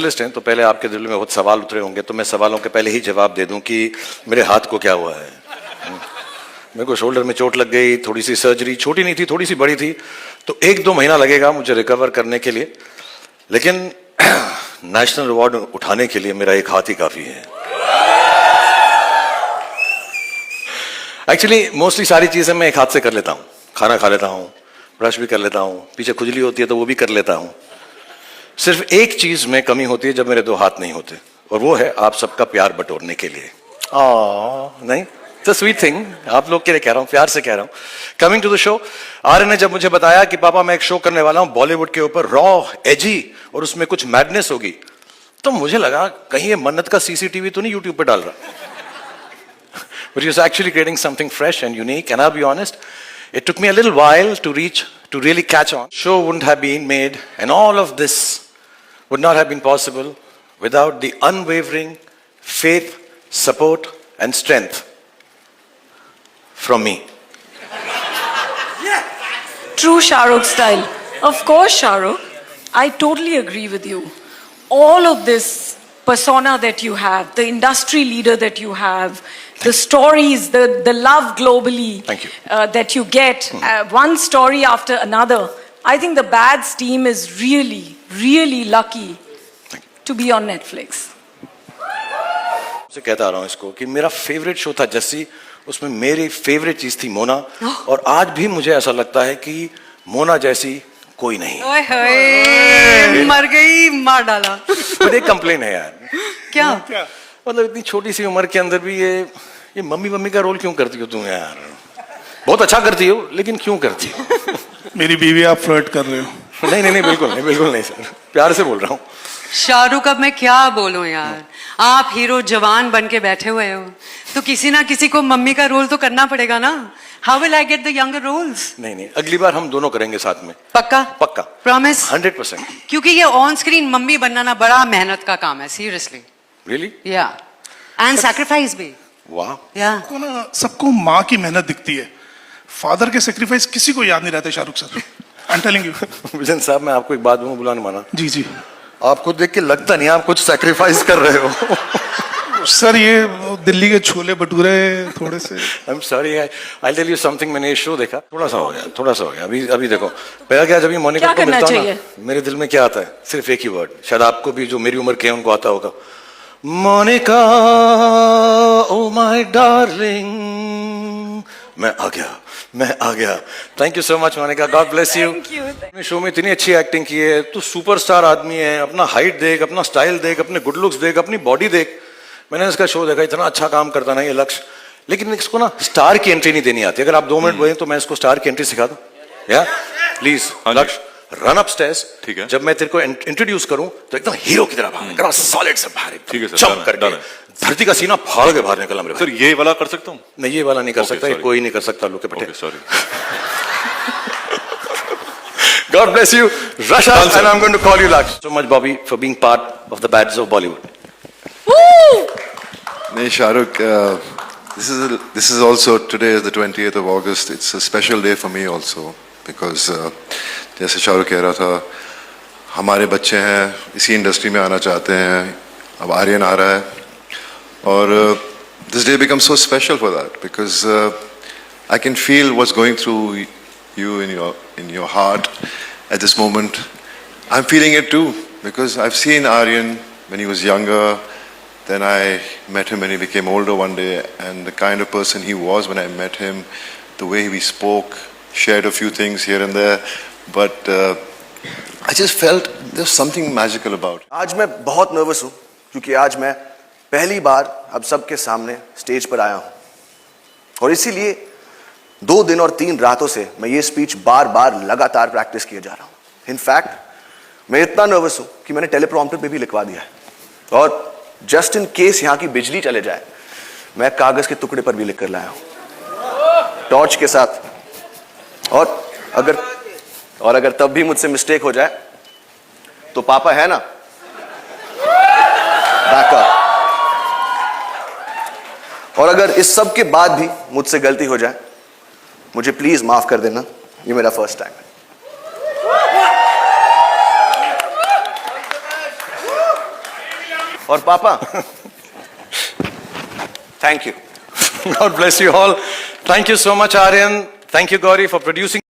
Journalist हैं तो पहले आपके दिल में बहुत सवाल उतरे होंगे, तो मैं सवालों के पहले ही जवाब दे दूं कि मेरे हाथ को क्या हुआ है। मेरे को शोल्डर में चोट लग गई, थोड़ी सी सर्जरी, छोटी नहीं थी थोड़ी सी बड़ी थी, तो 1-2 महीना लगेगा मुझे रिकवर करने के लिए, लेकिन नेशनल अवार्ड उठाने के लिए मेरा एक हाथ ही काफी है। एक्चुअली मोस्टली सारी चीजें मैं एक हाथ से कर लेता हूँ, खाना खा लेता हूँ, ब्रश भी कर लेता हूँ, पीछे खुजली होती है तो वो भी कर लेता हूँ। सिर्फ एक चीज में कमी होती है जब मेरे 2 हाथ नहीं होते, और वो है आप सबका प्यार बटोरने के लिए। नहीं, इट्स स्वीट थिंग, आप लोग के लिए कह रहा हूँ, प्यार से कह रहा हूँ। Coming to the show, Aryan ने जब मुझे बताया कि पापा मैं एक शो करने वाला हूँ बॉलीवुड के ऊपर, रॉ, एजी, और उसमें कुछ मैडनेस होगी, तो मुझे लगा कहीं ये मन्नत का सीसीटीवी तो नहीं यूट्यूब पे डाल रहा। But he was actually creating something fresh and unique, and I'll be honest, it took me a little while to really catch on. Show wouldn't have been made, and all of this would not have been possible without the unwavering faith, support, and strength from me. True Shahrukh style. Of course, Shahrukh. I totally agree with you. All of this persona that you have, the industry leader that you have, the stories, the love globally. Thank you. That you get, one story after another. I think the Bads team is really, really lucky to be on Netflix. से कहता आ रहा हूँ इसको कि मेरा favourite show था जस्सी, उसमें मेरी फेवरेट चीज थी मोना, और आज भी मुझे ऐसा लगता है कि मोना जैसी कोई नहीं। ओए मर गई, मार डाला। पर एक कंप्लेन है यार। क्या? मतलब इतनी छोटी सी उम्र के अंदर भी ये मम्मी का रोल क्यों करती हो तुम यार? बहुत अच्छा करती हो, लेकिन क्यों करती हो? मेरी बीवी आप फ्लर्ट कर रहे हो? नहीं, बिल्कुल नहीं सर, प्यार से बोल रहा हूँ। शाहरुख, अब मैं क्या बोलूं यार, आप हीरो जवान बन के बैठे हुए हो, तो किसी ना किसी को मम्मी का रोल तो करना पड़ेगा ना। How will I get the younger roles? नहीं, अगली बार हम दोनों करेंगे साथ में। पक्का? प्रॉमिस? 100%। क्योंकि ये ऑन स्क्रीन मम्मी बनना ना बड़ा मेहनत का काम है, सीरियसली। Really? या एंड सैक्रिफाइस भी। वाह। या को ना सबको माँ की मेहनत दिखती है, फादर के सेक्रीफाइस किसी को याद नहीं रहते। Shahrukh sir, I am telling you. Vision साहब, मैं आपको एक बात बोलूं, बुलाने माना। जी। आपको देख के लगता नहीं आप कुछ सैक्रिफाइस कर रहे हो। सर ये दिल्ली के छोले भटूरे थोड़े से। I am sorry, I tell you something, मैंने ये शो देखा, थोड़ा सा हो गया। अभी देखो, पहला क्या, जब ये मोनिका को मिलता हूं ना, मेरे दिल में क्या आता है? सिर्फ एक ही वर्ड, शायद आपको भी जो मेरी उम्र के हैं उनको आता होगा, मोनिका, ओ माय डार्लिंग। मैं आ गया। Thank you so much Monika, God bless you. Show में इतनी अच्छी एक्टिंग की है, तू सुपरस्टार आदमी है, अपना हाइट देख, अपना स्टाइल देख, अपने गुड लुक्स देख, अपनी बॉडी देख। मैंने इसका शो देखा, इतना अच्छा काम करता ना ये लक्ष्य, लेकिन इसको ना स्टार की एंट्री नहीं देनी आती। अगर आप 2 मिनट बोले तो मैं इसको स्टार की एंट्री सिखा दूं, या प्लीज लक्ष्य, रन अप स्टेयर्स। ठीक है। जब मैं तेरे को इंट्रोड्यूस करूं तो एकदम हीरो की तरह भाग, सॉलिड से बाहर, ठीक है सर, जंप करके धरती का सीना फाड़ के बाहर निकला मेरे। सर ये वाला कर सकता हूँ? नहीं, ये वाला नहीं कर सकता, ये कोई नहीं कर सकता। लोग के पटे। Sorry. God bless you, Rasha, and I'm going to call you Laksh. So much, Bobby, for being part of the Bads of Bollywood. Nee, Shahrukh, this is also, today is the 20th of August. It's a special day for me also because जैसे शाहरुख कह रहा था, हमारे बच्चे हैं, इसी industry में आना चाहते हैं, अब आर्यन आ रहा है, और this day becomes so special for that because I can feel what's going through you in your heart at this moment. I'm feeling it too because I've seen Aryan when he was younger. Then I met him when he became older one day, and the kind of person he was when I met him, the way we spoke, shared a few things here and there, but I just felt there's something magical about it. आज मैं बहुत nervous हूँ क्योंकि आज मैं पहली बार अब सबके सामने स्टेज पर आया हूँ, और इसीलिए 2 दिन और 3 रातों से मैं ये स्पीच बार बार लगातार प्रैक्टिस किए जा रहा हूँ। इनफैक्ट मैं इतना नर्वस हूँ कि मैंने टेलीप्रॉम्प्टर पे भी लिखवा दिया है, और जस्ट इन केस यहाँ की बिजली चले जाए, मैं कागज के टुकड़े पर भी लिख कर लाया हूँ टॉर्च के साथ। और अगर तब भी मुझसे मिस्टेक हो जाए तो पापा है ना, बैकअप। और अगर इस सब के बाद भी मुझसे गलती हो जाए, मुझे प्लीज माफ कर देना, ये मेरा फर्स्ट टाइम है। और पापा thank you. God bless you all. Thank you so much, Aryan. Thank you, Gauri, for producing.